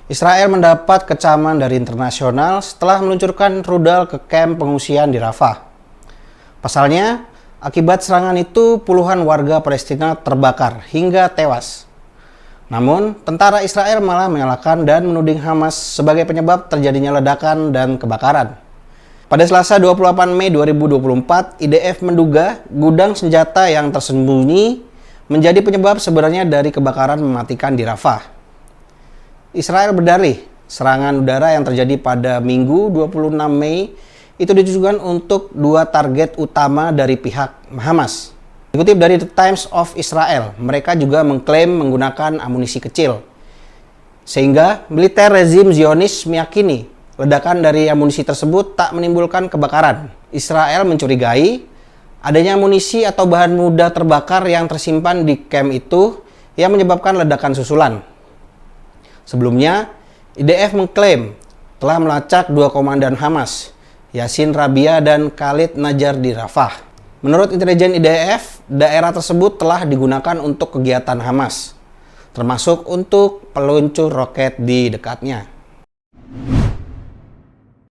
Israel mendapat kecaman dari internasional setelah meluncurkan rudal ke kamp pengungsian di Rafah. Pasalnya, akibat serangan itu puluhan warga Palestina terbakar hingga tewas. Namun, tentara Israel malah menyalahkan dan menuding Hamas sebagai penyebab terjadinya ledakan dan kebakaran. Pada Selasa 28 Mei 2024, IDF menduga gudang senjata yang tersembunyi menjadi penyebab sebenarnya dari kebakaran mematikan di Rafah. Israel berdalih, serangan udara yang terjadi pada Minggu 26 Mei itu ditujukan untuk dua target utama dari pihak Hamas. Dikutip dari The Times of Israel, mereka juga mengklaim menggunakan amunisi kecil. Sehingga militer rezim Zionis meyakini ledakan dari amunisi tersebut tak menimbulkan kebakaran. Israel mencurigai adanya amunisi atau bahan mudah terbakar yang tersimpan di kamp itu yang menyebabkan ledakan susulan. Sebelumnya, IDF mengklaim telah melacak dua komandan Hamas, Yassin Rabia dan Khalid Najar di Rafah. Menurut intelijen IDF, daerah tersebut telah digunakan untuk kegiatan Hamas, termasuk untuk peluncur roket di dekatnya.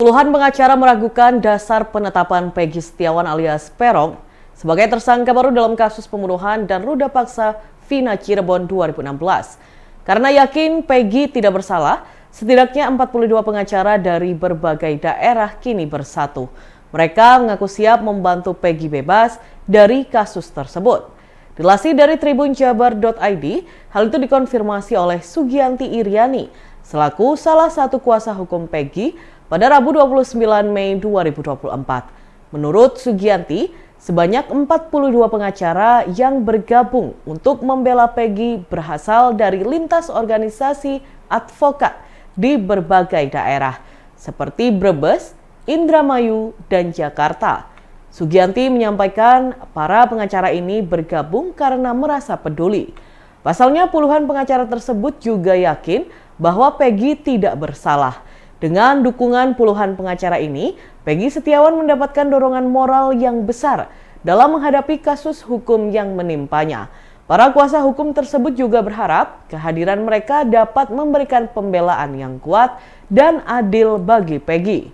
Puluhan pengacara meragukan dasar penetapan Peggy Setiawan alias Peron sebagai tersangka baru dalam kasus pembunuhan dan ruda paksa Vina Cirebon 2016. Karena yakin Peggy tidak bersalah, setidaknya 42 pengacara dari berbagai daerah kini bersatu. Mereka mengaku siap membantu Peggy bebas dari kasus tersebut. Dilansir dari tribunjabar.id, hal itu dikonfirmasi oleh Sugianti Iriani, selaku salah satu kuasa hukum Peggy pada Rabu 29 Mei 2024. Menurut Sugianti, sebanyak 42 pengacara yang bergabung untuk membela Peggy berasal dari lintas organisasi advokat di berbagai daerah, seperti Brebes, Indramayu, dan Jakarta. Sugianti menyampaikan para pengacara ini bergabung karena merasa peduli. Pasalnya puluhan pengacara tersebut juga yakin bahwa Peggy tidak bersalah. Dengan dukungan puluhan pengacara ini, Peggy Setiawan mendapatkan dorongan moral yang besar dalam menghadapi kasus hukum yang menimpanya. Para kuasa hukum tersebut juga berharap kehadiran mereka dapat memberikan pembelaan yang kuat dan adil bagi Peggy.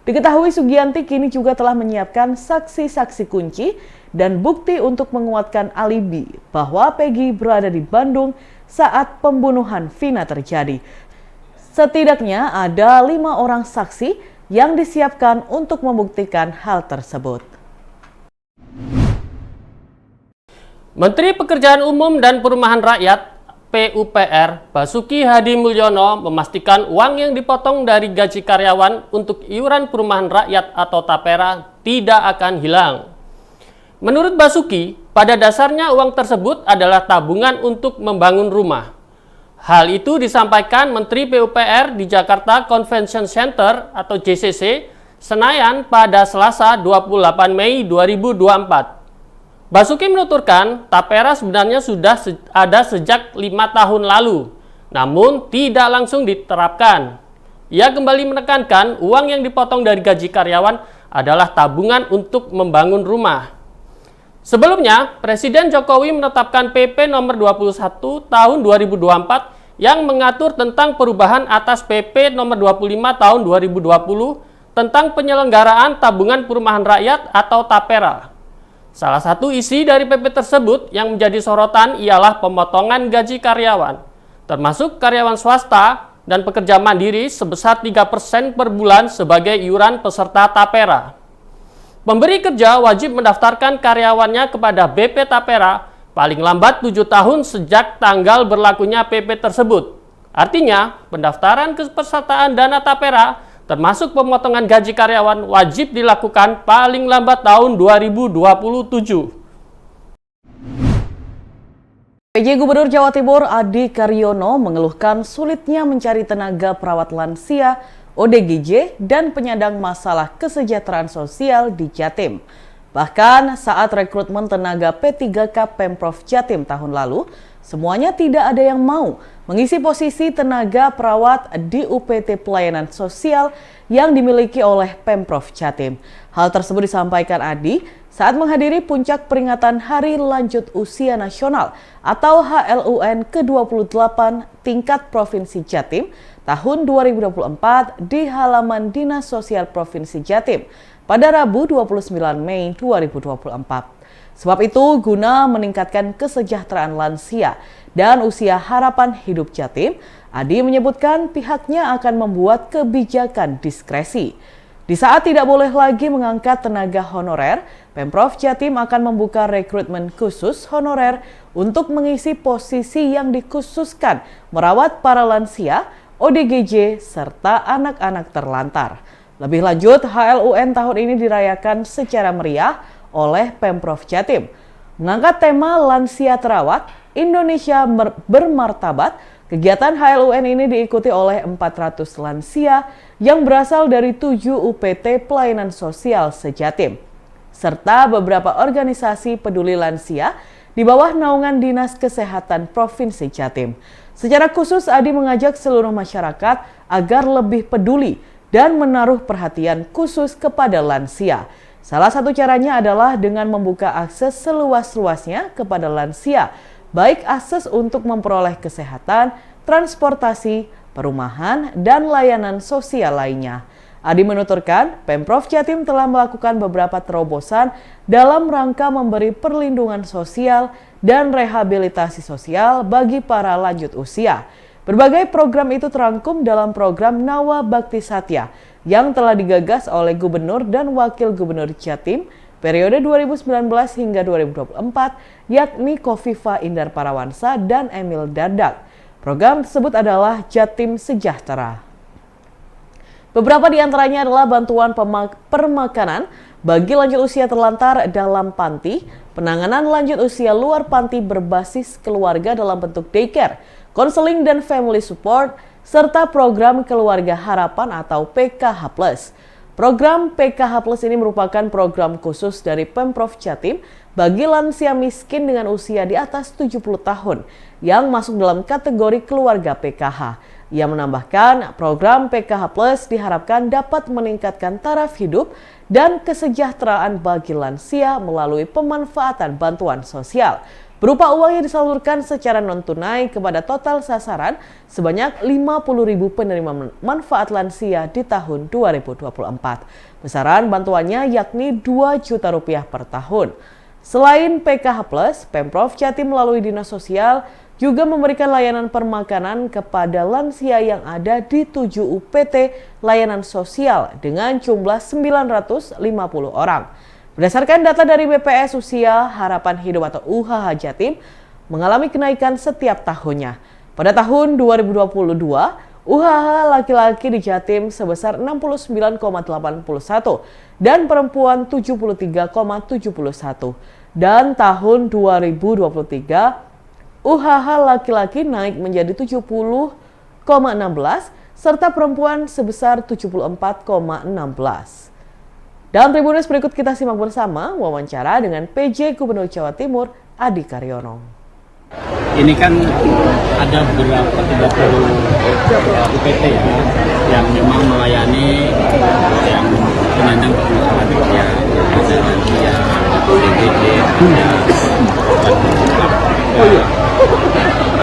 Diketahui Sugianti kini juga telah menyiapkan saksi-saksi kunci dan bukti untuk menguatkan alibi bahwa Peggy berada di Bandung saat pembunuhan Vina terjadi. Setidaknya ada 5 orang saksi yang disiapkan untuk membuktikan hal tersebut. Menteri Pekerjaan Umum dan Perumahan Rakyat (PUPR) Basuki Hadi Mulyono memastikan uang yang dipotong dari gaji karyawan untuk iuran perumahan rakyat atau TAPERA tidak akan hilang. Menurut Basuki, pada dasarnya uang tersebut adalah tabungan untuk membangun rumah. Hal itu disampaikan Menteri PUPR di Jakarta Convention Center atau JCC, Senayan pada Selasa 28 Mei 2024. Basuki menuturkan, TAPERA sebenarnya sudah ada sejak 5 tahun lalu, namun tidak langsung diterapkan. Ia kembali menekankan uang yang dipotong dari gaji karyawan adalah tabungan untuk membangun rumah. Sebelumnya, Presiden Jokowi menetapkan PP nomor 21 tahun 2024 yang mengatur tentang perubahan atas PP nomor 25 tahun 2020 tentang penyelenggaraan tabungan perumahan rakyat atau TAPERA. Salah satu isi dari PP tersebut yang menjadi sorotan ialah pemotongan gaji karyawan, termasuk karyawan swasta dan pekerja mandiri sebesar 3% per bulan sebagai iuran peserta TAPERA. Pemberi kerja wajib mendaftarkan karyawannya kepada BP TAPERA paling lambat 7 tahun sejak tanggal berlakunya PP tersebut. Artinya, pendaftaran kepesertaan dana TAPERA termasuk pemotongan gaji karyawan wajib dilakukan paling lambat tahun 2027. PJ Gubernur Jawa Timur Adi Karyono mengeluhkan sulitnya mencari tenaga perawat lansia, ODGJ, dan penyandang masalah kesejahteraan sosial di Jatim. Bahkan saat rekrutmen tenaga P3K Pemprov Jatim tahun lalu, semuanya tidak ada yang mau mengisi posisi tenaga perawat di UPT Pelayanan Sosial yang dimiliki oleh Pemprov Jatim. Hal tersebut disampaikan Adi saat menghadiri puncak peringatan Hari Lanjut Usia Nasional atau HLUN ke-28 tingkat Provinsi Jatim tahun 2024 di halaman Dinas Sosial Provinsi Jatim pada Rabu 29 Mei 2024. Sebab itu, guna meningkatkan kesejahteraan lansia dan usia harapan hidup Jatim, Adi menyebutkan pihaknya akan membuat kebijakan diskresi. Di saat tidak boleh lagi mengangkat tenaga honorer, Pemprov Jatim akan membuka rekrutmen khusus honorer untuk mengisi posisi yang dikhususkan merawat para lansia, ODGJ, serta anak-anak terlantar. Lebih lanjut, HLUN tahun ini dirayakan secara meriah oleh Pemprov Jatim. Mengangkat tema Lansia Terawat, Indonesia Bermartabat, kegiatan HLUN ini diikuti oleh 400 lansia yang berasal dari 7 UPT Pelayanan Sosial se-Jatim, serta beberapa organisasi peduli lansia di bawah naungan Dinas Kesehatan Provinsi Jatim. Secara khusus, Adi mengajak seluruh masyarakat agar lebih peduli dan menaruh perhatian khusus kepada lansia. Salah satu caranya adalah dengan membuka akses seluas-luasnya kepada lansia, baik akses untuk memperoleh kesehatan, transportasi, perumahan, dan layanan sosial lainnya. Adi menuturkan, Pemprov Jatim telah melakukan beberapa terobosan dalam rangka memberi perlindungan sosial dan rehabilitasi sosial bagi para lanjut usia. Berbagai program itu terangkum dalam program Nawa Bakti Satya yang telah digagas oleh Gubernur dan Wakil Gubernur Jatim periode 2019 hingga 2024, yakni Kofifa Indar Parawansa dan Emil Dardak. Program tersebut adalah Jatim Sejahtera. Beberapa di antaranya adalah bantuan permakanan bagi lanjut usia terlantar dalam panti, penanganan lanjut usia luar panti berbasis keluarga dalam bentuk daycare, konseling dan family support, serta program Keluarga Harapan atau PKH+. Program PKH+ ini merupakan program khusus dari Pemprov Jatim bagi lansia miskin dengan usia di atas 70 tahun yang masuk dalam kategori keluarga PKH. Ia menambahkan, program PKH+ diharapkan dapat meningkatkan taraf hidup dan kesejahteraan bagi lansia melalui pemanfaatan bantuan sosial berupa uang yang disalurkan secara non-tunai kepada total sasaran sebanyak 50.000 penerima manfaat lansia di tahun 2024. Besaran bantuannya yakni Rp2 juta per tahun. Selain PKH+, Pemprov Jatim melalui Dinas Sosial juga memberikan layanan permakanan kepada lansia yang ada di 7 UPT layanan sosial dengan jumlah 950 orang. Berdasarkan data dari BPS Usia Harapan Hidup atau UHH Jatim mengalami kenaikan setiap tahunnya. Pada tahun 2022, UHH laki-laki di Jatim sebesar 69,81 dan perempuan 73,71. Dan tahun 2023, UHH laki-laki naik menjadi 70,16 serta perempuan sebesar 74,16. Dalam Tribunnews berikut kita simak bersama wawancara dengan PJ Gubernur Jawa Timur Adi Karyono. Ini kan ada beberapa 30 UPT ya, yang memang melayani yang penyandang permasalahan usia, ada lansia, ODGJ, ada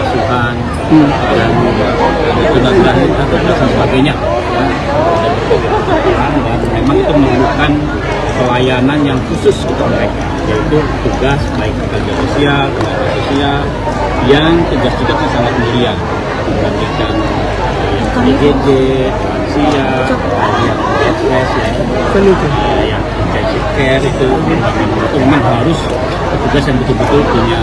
asuhan, dan tunas dan sebagainya. Dan memang itu memerlukan pelayanan yang khusus untuk mereka, yaitu tugas baik pekerja sosial, tenaga sosial yang tugas-tugasnya sangat mulia dibandingkan ODGJ, lansia, yang PSS, yang intensive care itu memang harus petugas yang betul-betul punya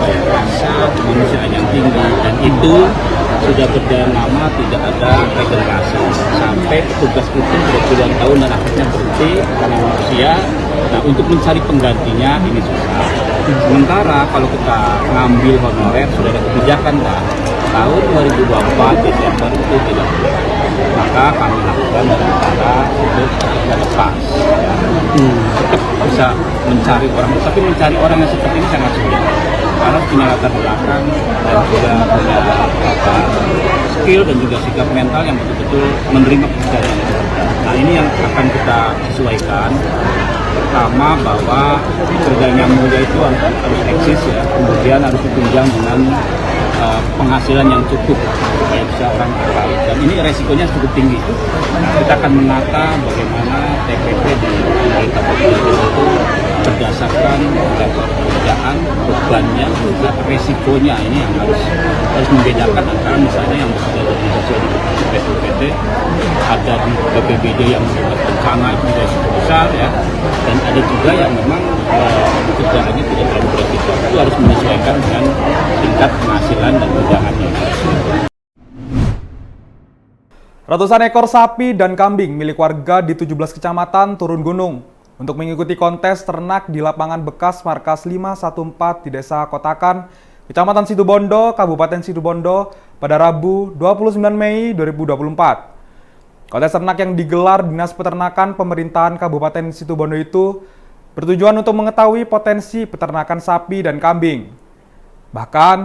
rasa kemanusiaan yang tinggi, dan itu sudah berjalan lama tidak ada regenerasi sampai petugas itu berpuluhan tahun dan akhirnya berhenti karena manusia. Nah, untuk mencari penggantinya ini susah. Sementara kalau kita ngambil honorer sudah ada kebijakan Pak, tahun 2024 Desember itu tidak boleh. Maka kami lakukan dengan cara untuk tidak lepas. Tetap bisa mencari orang, tapi mencari orang yang seperti ini sangat sulit. Karena punya latar belakang dan juga punya skill dan juga sikap mental yang betul-betul menerima pekerjaan. Nah, ini yang akan kita sesuaikan. Pertama, bahwa kerjanya muda itu harus eksis ya, kemudian harus ditunjang dengan penghasilan yang cukup supaya bisa orang terkait. Dan ini resikonya cukup tinggi. Kita akan menata bagaimana TPP di kabupaten itu berdasarkan pekerjaan, bebannya, juga resikonya. Ini yang harus membedakan antara misalnya yang bekerja di sosial di PUPT, ada di BPBD yang membuat bencana itu resiko besar ya, dan ada juga yang memang pekerjaannya tidak terlalu beresiko. Itu harus menyesuaikan dengan tingkat penghasilan dan tunjangannya. Ratusan ekor sapi dan kambing milik warga di 17 kecamatan turun gunung untuk mengikuti kontes ternak di lapangan bekas markas 514 di Desa Kotakan, Kecamatan Situbondo, Kabupaten Situbondo pada Rabu 29 Mei 2024. Kontes ternak yang digelar Dinas Peternakan Pemerintahan Kabupaten Situbondo itu bertujuan untuk mengetahui potensi peternakan sapi dan kambing. Bahkan,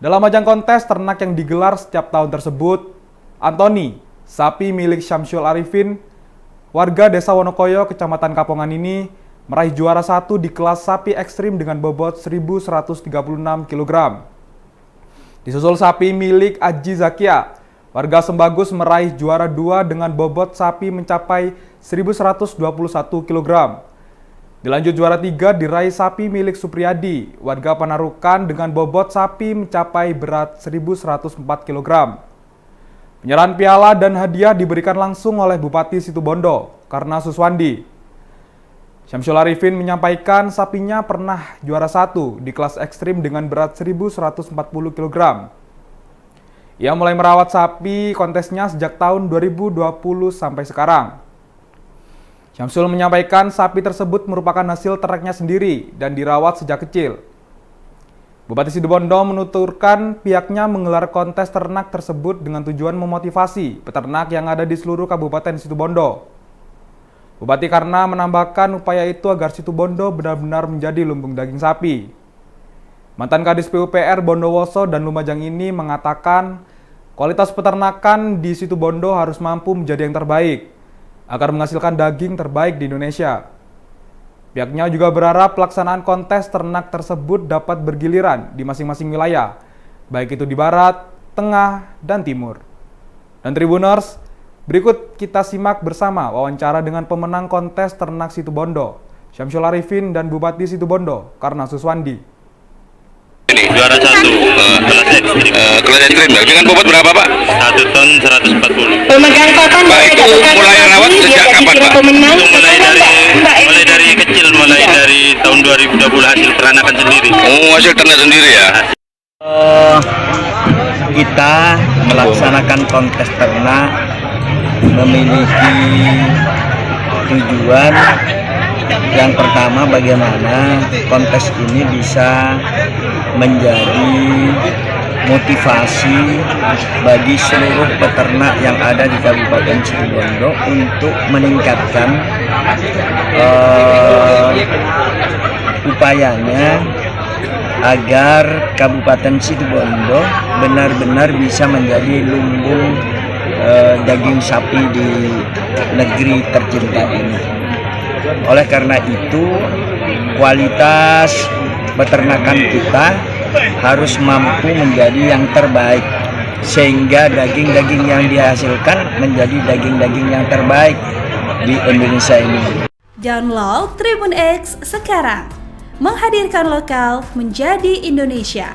dalam ajang kontes ternak yang digelar setiap tahun tersebut, Antoni, sapi milik Syamsul Arifin, warga Desa Wonokoyo, Kecamatan Kapongan ini meraih juara 1 di kelas sapi ekstrim dengan bobot 1.136 kg. Disusul sapi milik Aji Zakia, warga Sembagus meraih juara 2 dengan bobot sapi mencapai 1.121 kg. Dilanjut juara 3 diraih sapi milik Supriyadi, warga Panarukan dengan bobot sapi mencapai berat 1.104 kg. Penyerahan piala dan hadiah diberikan langsung oleh Bupati Situbondo, Karna Suswandi. Syamsul Arifin menyampaikan sapinya pernah juara 1 di kelas ekstrim dengan berat 1.140 kg. Ia mulai merawat sapi kontesnya sejak tahun 2020 sampai sekarang. Syamsul menyampaikan sapi tersebut merupakan hasil ternaknya sendiri dan dirawat sejak kecil. Bupati Situbondo menuturkan pihaknya menggelar kontes ternak tersebut dengan tujuan memotivasi peternak yang ada di seluruh Kabupaten Situbondo. Bupati Karna menambahkan upaya itu agar Situbondo benar-benar menjadi lumbung daging sapi. Mantan Kadis PUPR Bondowoso dan Lumajang ini mengatakan kualitas peternakan di Situbondo harus mampu menjadi yang terbaik agar menghasilkan daging terbaik di Indonesia. Pihaknya juga berharap pelaksanaan kontes ternak tersebut dapat bergiliran di masing-masing wilayah, baik itu di barat, tengah, dan timur. Dan Tribuners, berikut kita simak bersama wawancara dengan pemenang kontes ternak Situbondo, Syamsul Arifin dan Bupati Situbondo, Karna Suswandi. Ini juara 1 kelas ekstrim dengan bobot berapa Pak? 1 ton 140. Pemegang papan Pak itu mulai rawat sejak kapan Pak? Mulai dari kecil, mulai dari tahun 2020 hasil teranakan sendiri. Oh, hasil ternak sendiri ya? Kita melaksanakan kontes ternak memiliki tujuan. Yang pertama, bagaimana kontes ini bisa menjadi motivasi bagi seluruh peternak yang ada di Kabupaten Situbondo untuk meningkatkan upayanya agar Kabupaten Situbondo benar-benar bisa menjadi lumbung daging sapi di negeri tercinta ini. Oleh karena itu, kualitas peternakan kita harus mampu menjadi yang terbaik, sehingga daging-daging yang dihasilkan menjadi daging-daging yang terbaik di Indonesia ini. Download Tribun X sekarang, menghadirkan lokal menjadi Indonesia.